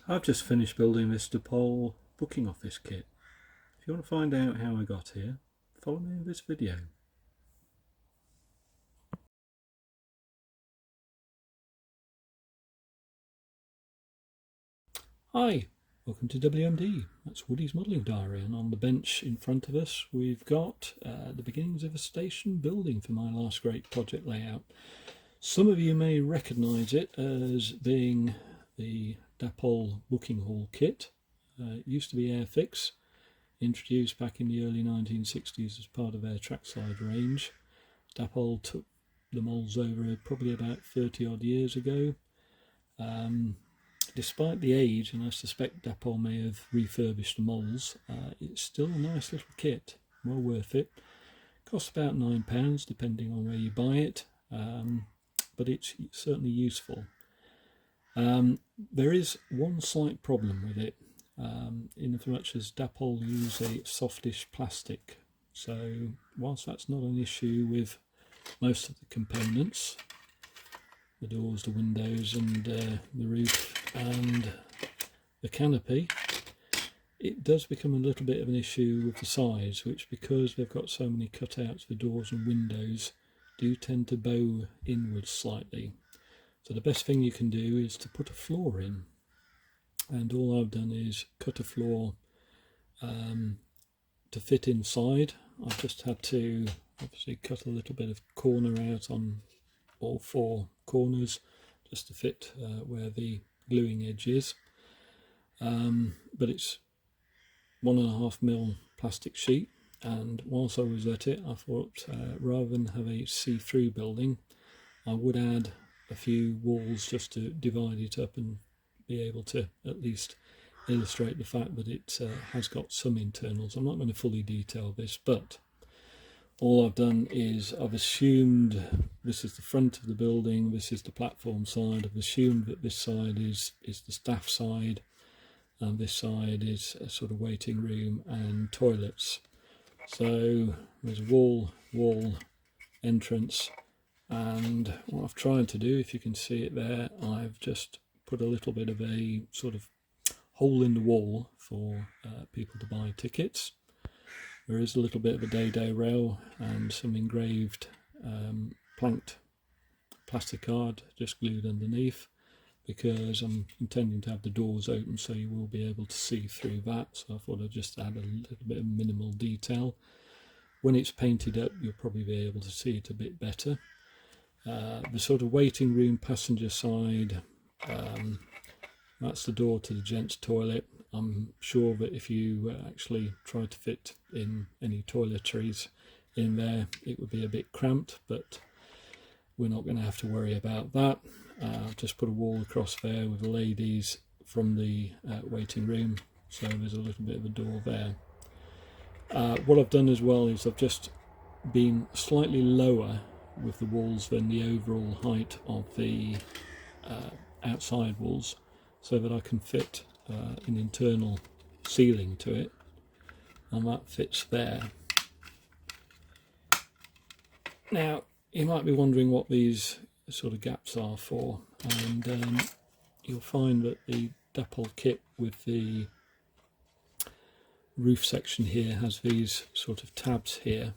I've just finished building this Dapol booking office kit. If you want to find out how I got here, follow me in this video. Hi, welcome to WMD. That's Woody's Modelling Diary, and on the bench in front of us we've got the beginnings of a station building for my last great project layout. Some of you may recognise it as being the Dapol Booking Hall kit. It used to be Airfix, introduced back in the early 1960s as part of their trackside range. Dapol took the moulds over probably about 30 odd years ago. Despite the age, and I suspect Dapol may have refurbished the moulds, it's still a nice little kit, well worth it. Costs about £9 depending on where you buy it, but it's certainly useful. There is one slight problem with it, in as much as Dapol use a softish plastic. So whilst that's not an issue with most of the components, the doors, the windows and the roof and the canopy, it does become a little bit of an issue with the sides, which, because they've got so many cutouts for doors and windows, do tend to bow inwards slightly. So the best thing you can do is to put a floor in, and all I've done is cut a floor to fit inside. I've just had to obviously cut a little bit of corner out on all four corners just to fit where the gluing edge is, but it's 1.5mm plastic sheet, and whilst I was at it I thought rather than have a see-through building, I would add a few walls just to divide it up and be able to at least illustrate the fact that it has got some internals. I'm not going to fully detail this, but all I've done is I've assumed this is the front of the building, this is the platform side. I've assumed that this side is the staff side, and this side is a sort of waiting room and toilets. So there's a wall, entrance, and what I've tried to do, if you can see it there, I've just put a little bit of a sort of hole in the wall for people to buy tickets. There is a little bit of a day rail and some engraved planked plastic card just glued underneath, because I'm intending to have the doors open so you will be able to see through that. So I thought I'd just add a little bit of minimal detail. When it's painted up you'll probably be able to see it a bit better. The sort of waiting room passenger side, that's the door to the gents' toilet. I'm sure that if you actually try to fit in any toiletries in there, it would be a bit cramped, but we're not going to have to worry about that. I've just put a wall across there with the ladies from the waiting room, so there's a little bit of a door there. What I've done as well is I've just been slightly lower with the walls than the overall height of the outside walls, so that I can fit an internal ceiling to it, and that fits there. Now you might be wondering what these sort of gaps are for, and you'll find that the Dapol kit with the roof section here has these sort of tabs here,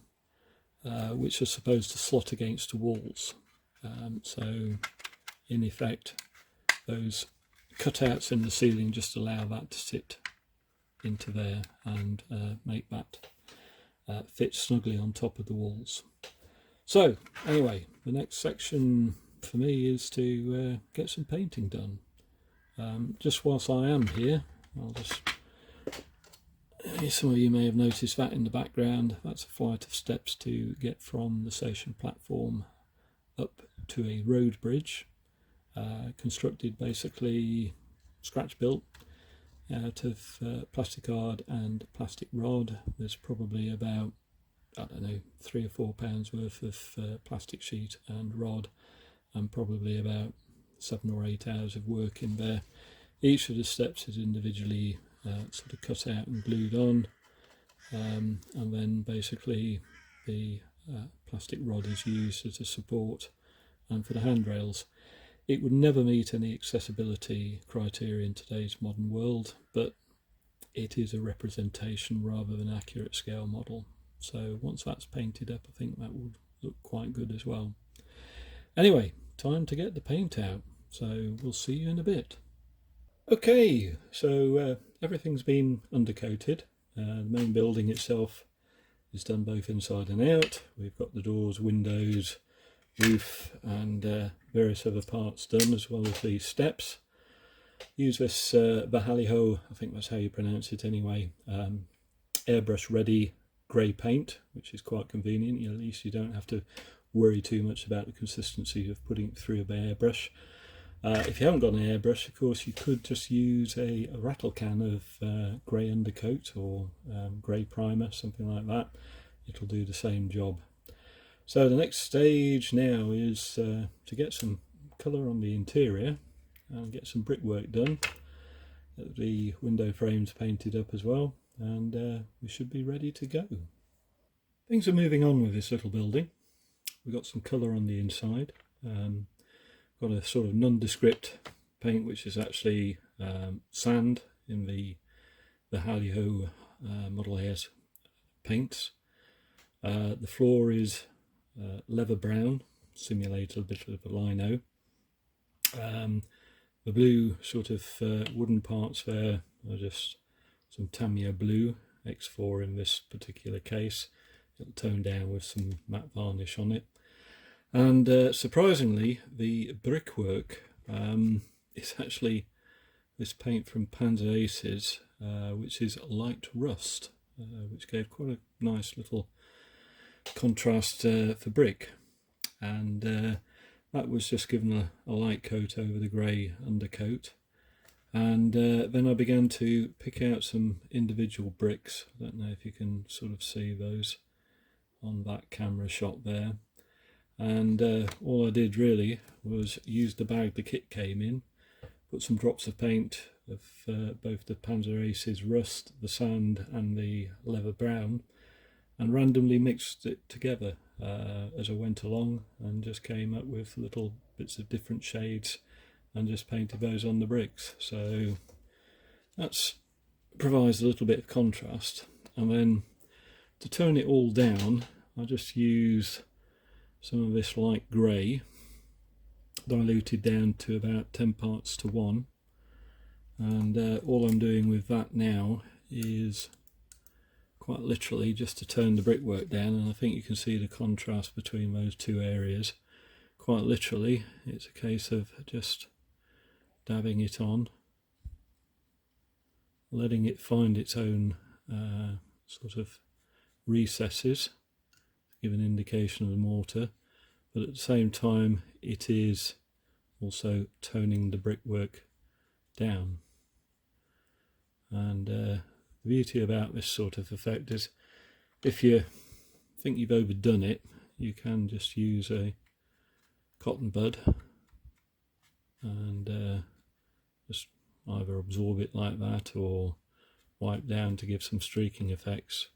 which are supposed to slot against the walls. So in effect those cutouts in the ceiling just allow that to sit into there and make that fit snugly on top of the walls. So anyway, the next section for me is to get some painting done. Just whilst I am here, I'll just, some of you may have noticed that in the background, that's a flight of steps to get from the station platform up to a road bridge. Constructed basically scratch built out of plastic card and plastic rod. There's probably about, I don't know, £3 or £4 worth of plastic sheet and rod, and probably about 7 or 8 hours of work in there. Each of the steps is individually sort of cut out and glued on, and then basically the plastic rod is used as a support and for the handrails. It would never meet any accessibility criteria in today's modern world, but it is a representation rather than an accurate scale model. So once that's painted up, I think that will look quite good as well. Anyway, time to get the paint out. So we'll see you in a bit. Okay, so everything's been undercoated. The main building itself is done both inside and out. We've got the doors, windows, roof and various other parts done, as well as the steps. Use this Vallejo, I think that's how you pronounce it anyway, airbrush ready grey paint, which is quite convenient. At least you don't have to worry too much about the consistency of putting it through a airbrush. If you haven't got an airbrush, of course, you could just use a rattle can of grey undercoat or grey primer, something like that. It'll do the same job. So the next stage now is to get some colour on the interior and get some brickwork done. Get the window frames painted up as well, and we should be ready to go. Things are moving on with this little building. We've got some colour on the inside. Got a sort of nondescript paint, which is actually sand in the Vallejo Model AS paints. The floor is leather brown, simulated a bit of a lino. The blue sort of wooden parts there are just some Tamiya blue, X4 in this particular case. It'll tone down with some matte varnish on it. And surprisingly, the brickwork is actually this paint from Panzer Aces, which is light rust, which gave quite a nice little contrast for brick. And that was just given a light coat over the grey undercoat. And then I began to pick out some individual bricks. I don't know if you can sort of see those on that camera shot there. And all I did really was use the bag the kit came in, put some drops of paint of both the Panzer Aces rust, the sand and the leather brown, and randomly mixed it together as I went along, and just came up with little bits of different shades and just painted those on the bricks. So that provides a little bit of contrast. And then to tone it all down, I just use some of this light grey, diluted down to about 10 parts to 1. And all I'm doing with that now is quite literally just to tone the brickwork down, and I think you can see the contrast between those two areas. Quite literally, it's a case of just dabbing it on, letting it find its own sort of recesses, give an indication of the mortar, but at the same time it is also toning the brickwork down. And the beauty about this sort of effect is, if you think you've overdone it, you can just use a cotton bud and just either absorb it like that or wipe down to give some streaking effects.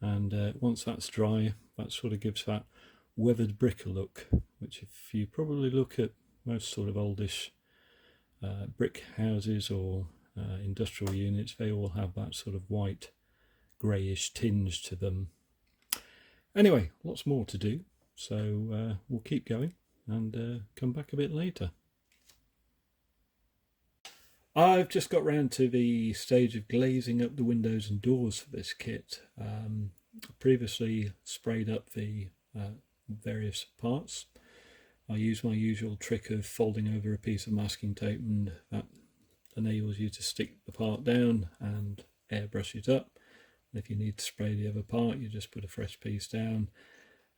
And once that's dry, that sort of gives that weathered brick look, which if you probably look at most sort of oldish brick houses or industrial units, they all have that sort of white greyish tinge to them. Anyway, lots more to do, so we'll keep going and come back a bit later. I've just got round to the stage of glazing up the windows and doors for this kit. Previously sprayed up the various parts. I use my usual trick of folding over a piece of masking tape, and that enables you to stick the part down and airbrush it up. And if you need to spray the other part, you just put a fresh piece down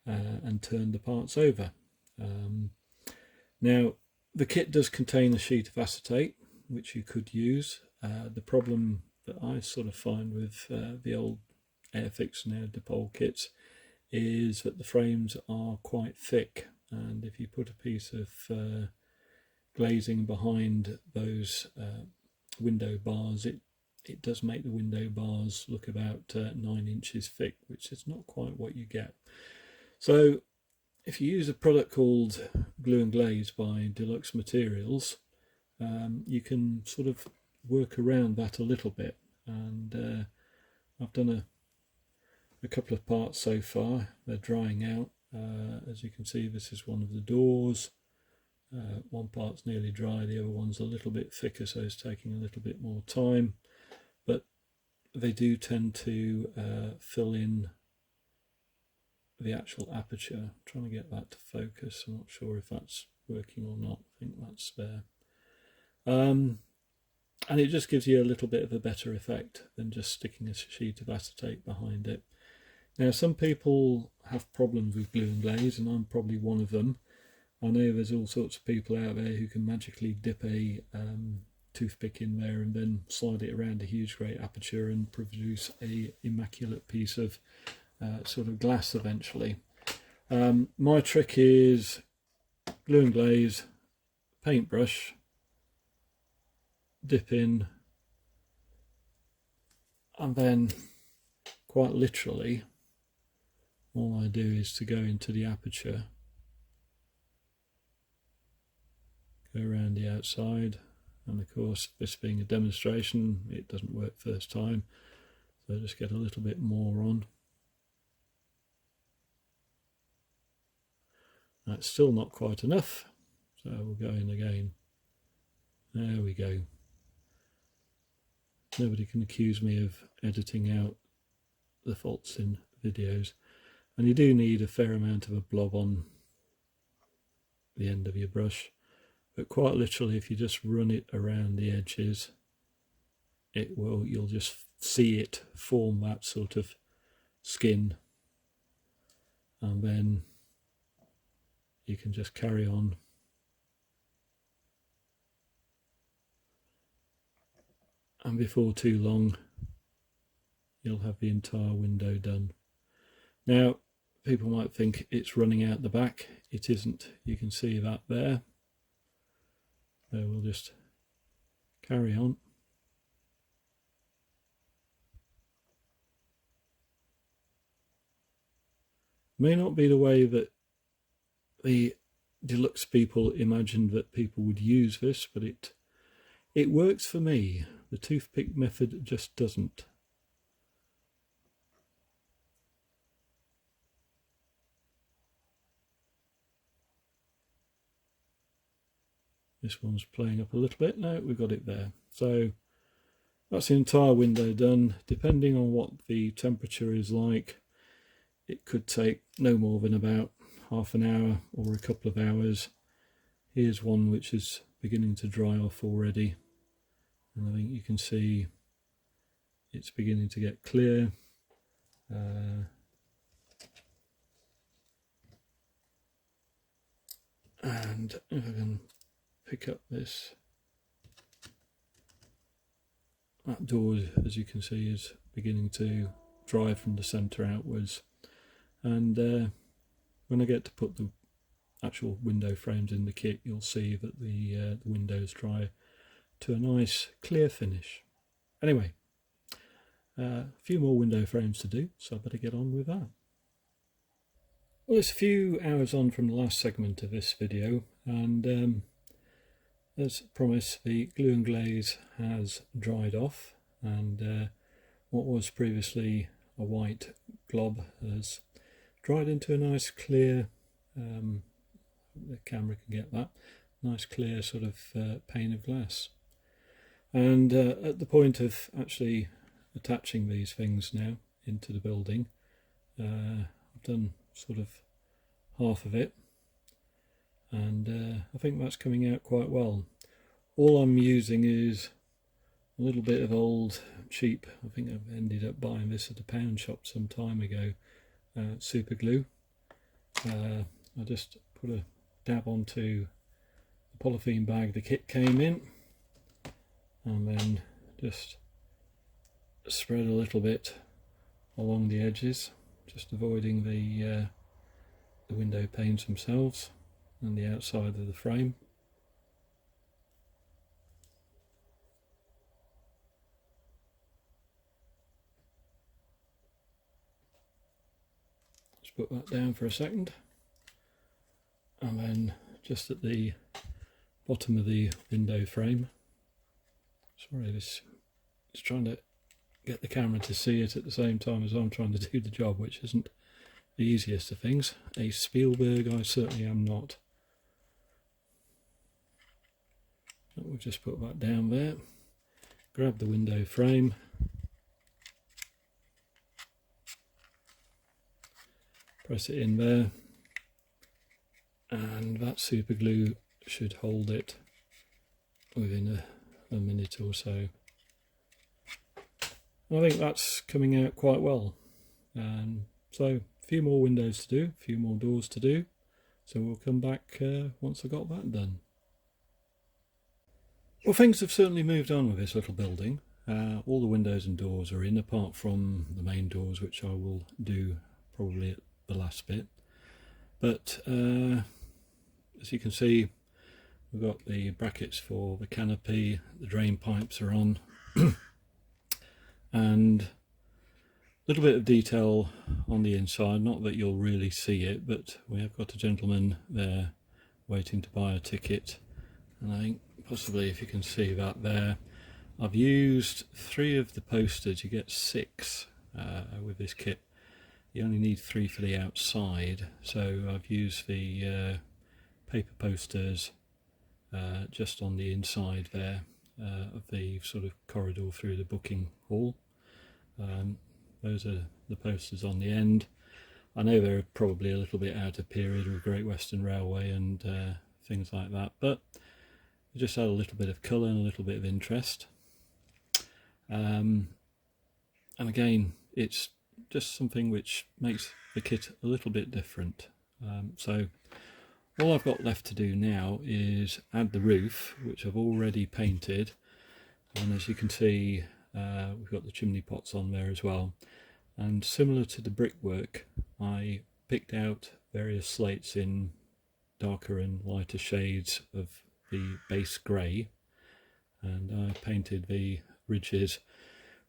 and turn the parts over. Now, the kit does contain a sheet of acetate, which you could use. The problem that I sort of find with the old Airfix and Dapol kits is that the frames are quite thick, and if you put a piece of glazing behind those window bars, it does make the window bars look about 9 inches thick, which is not quite what you get. So if you use a product called Glue and Glaze by Deluxe Materials, you can sort of work around that a little bit, and I've done a couple of parts so far. They're drying out. As you can see, this is one of the doors. One part's nearly dry, the other one's a little bit thicker, so it's taking a little bit more time, but they do tend to fill in the actual aperture. I'm trying to get that to focus. I'm not sure if that's working or not. I think that's there. And it just gives you a little bit of a better effect than just sticking a sheet of acetate behind it. Now, some people have problems with glue and glaze, and I'm probably one of them. I know there's all sorts of people out there who can magically dip a toothpick in there and then slide it around a huge great aperture and produce a immaculate piece of sort of glass eventually. My trick is glue and glaze, paintbrush, dip in, and then quite literally all I do is to go into the aperture, go around the outside, and of course, this being a demonstration, it doesn't work first time, so just get a little bit more on. That's still not quite enough, so we'll go in again. There we go. Nobody can accuse me of editing out the faults in videos. And you do need a fair amount of a blob on the end of your brush, but quite literally, if you just run it around the edges, you'll just see it form that sort of skin, and then you can just carry on. And before too long, you'll have the entire window done. Now, people might think it's running out the back. It isn't. You can see that there. So we'll just carry on. May not be the way that the deluxe people imagined that people would use this, but it works for me. The toothpick method just doesn't. This one's playing up a little bit. No, we've got it there. So that's the entire window done. Depending on what the temperature is like, it could take no more than about half an hour or a couple of hours. Here's one which is beginning to dry off already, and I think you can see it's beginning to get clear. And if I can pick up this, that door, as you can see, is beginning to dry from the centre outwards, and when I get to put the actual window frames in the kit, you'll see that the windows dry to a nice clear finish. Anyway, a few more window frames to do, so I better get on with that. Well, it's a few hours on from the last segment of this video, and as promised, the glue and glaze has dried off, and what was previously a white glob has dried into a nice clear, the camera can get that, nice clear sort of pane of glass. And at the point of actually attaching these things now into the building, I've done sort of half of it, and I think that's coming out quite well. All I'm using is a little bit of old cheap, I think I've ended up buying this at a pound shop some time ago, super glue. I just put a dab onto the polythene bag the kit came in, and then just spread a little bit along the edges, just avoiding the window panes themselves and the outside of the frame. Just put that down for a second. and then just at the bottom of the window frame, sorry, this is trying to get the camera to see it at the same time as I'm trying to do the job, which isn't the easiest of things. A Spielberg I certainly am not. We'll just put that down there, grab the window frame, press it in there, and that super glue should hold it within a minute or so. I think that's coming out quite well. So a few more windows to do, a few more doors to do, so we'll come back once I got that done. Well, things have certainly moved on with this little building. All the windows and doors are in, apart from the main doors, which I will do probably at the last bit. But as you can see, we've got the brackets for the canopy, the drain pipes are on, and a little bit of detail on the inside, not that you'll really see it, but we have got a gentleman there waiting to buy a ticket, and I think possibly if you can see that there, I've used 3 of the posters. You get 6 with this kit. You only need 3 for the outside, so I've used the paper posters just on the inside there of the sort of corridor through the booking hall. Those are the posters on the end. I know they're probably a little bit out of period with Great Western Railway and things like that, but just add a little bit of colour and a little bit of interest. And again, it's just something which makes the kit a little bit different. So all I've got left to do now is add the roof, which I've already painted, and as you can see we've got the chimney pots on there as well. And similar to the brickwork, I picked out various slates in darker and lighter shades of the base grey, and I painted the ridges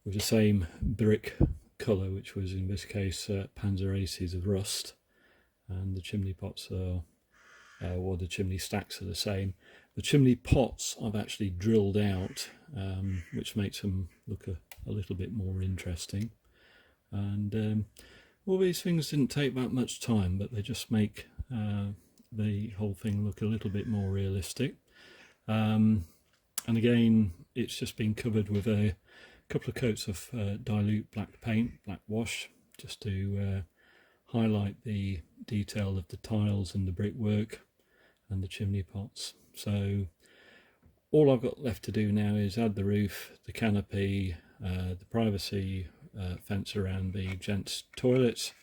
with the same brick colour, which was in this case Panzer Aces of rust, and the chimney pots are or the chimney stacks are the same. The chimney pots I've actually drilled out, which makes them look a little bit more interesting. And all these things didn't take that much time, but they just make the whole thing look a little bit more realistic. And again, it's just been covered with a couple of coats of dilute black paint, black wash, just to highlight the detail of the tiles and the brickwork and the chimney pots. So all I've got left to do now is add the roof, the canopy, the privacy fence around the gents' toilets,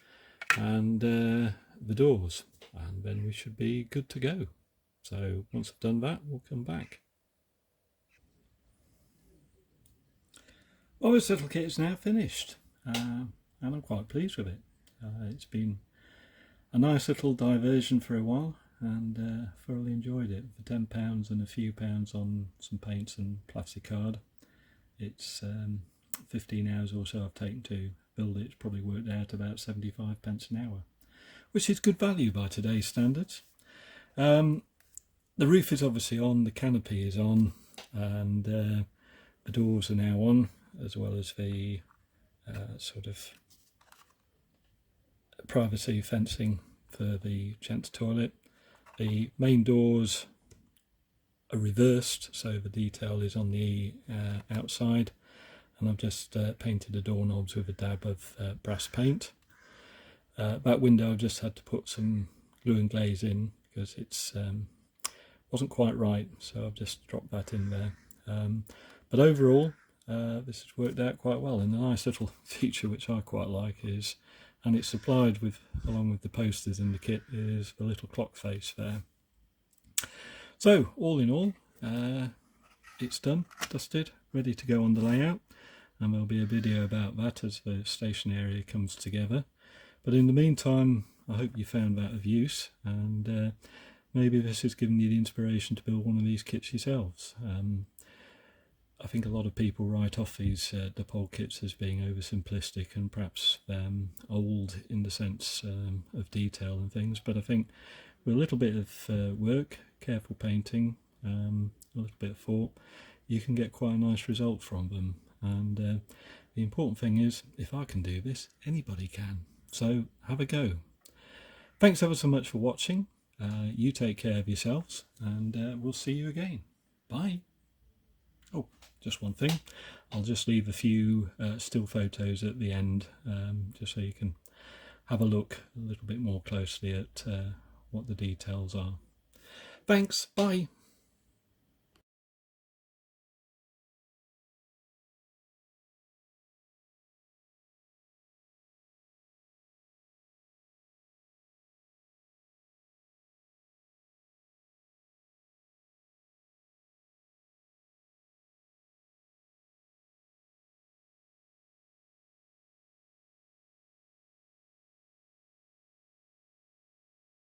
and the doors, and then we should be good to go. So once I've done that, we'll come back. Well, this little kit is now finished, and I'm quite pleased with it. It's been a nice little diversion for a while, and thoroughly enjoyed it. For £10 and a few pounds on some paints and plasticard, it's 15 hours or so I've taken to build it. It's probably worked out about 75 pence an hour, which is good value by today's standards. The roof is obviously on, the canopy is on, and the doors are now on, as well as the sort of privacy fencing for the gents' toilet. The main doors are reversed, so the detail is on the outside, and I've just painted the doorknobs with a dab of brass paint. That window I've just had to put some glue and glaze in because it's wasn't quite right, so I've just dropped that in there. But overall, this has worked out quite well, and the nice little feature which I quite like is, and it's supplied with along with the posters in the kit, is the little clock face there. So all in all, it's done, dusted, ready to go on the layout, and there'll be a video about that as the station area comes together. But in the meantime, I hope you found that of use, and maybe this has given you the inspiration to build one of these kits yourselves. I think a lot of people write off these Dapol kits as being oversimplistic and perhaps old in the sense of detail and things, but I think with a little bit of work, careful painting, a little bit of thought, you can get quite a nice result from them. And the important thing is, if I can do this, anybody can. So have a go. Thanks ever so much for watching. You take care of yourselves, and we'll see you again. Bye. Oh, just one thing. I'll just leave a few still photos at the end, just so you can have a look a little bit more closely at what the details are. Thanks. Bye.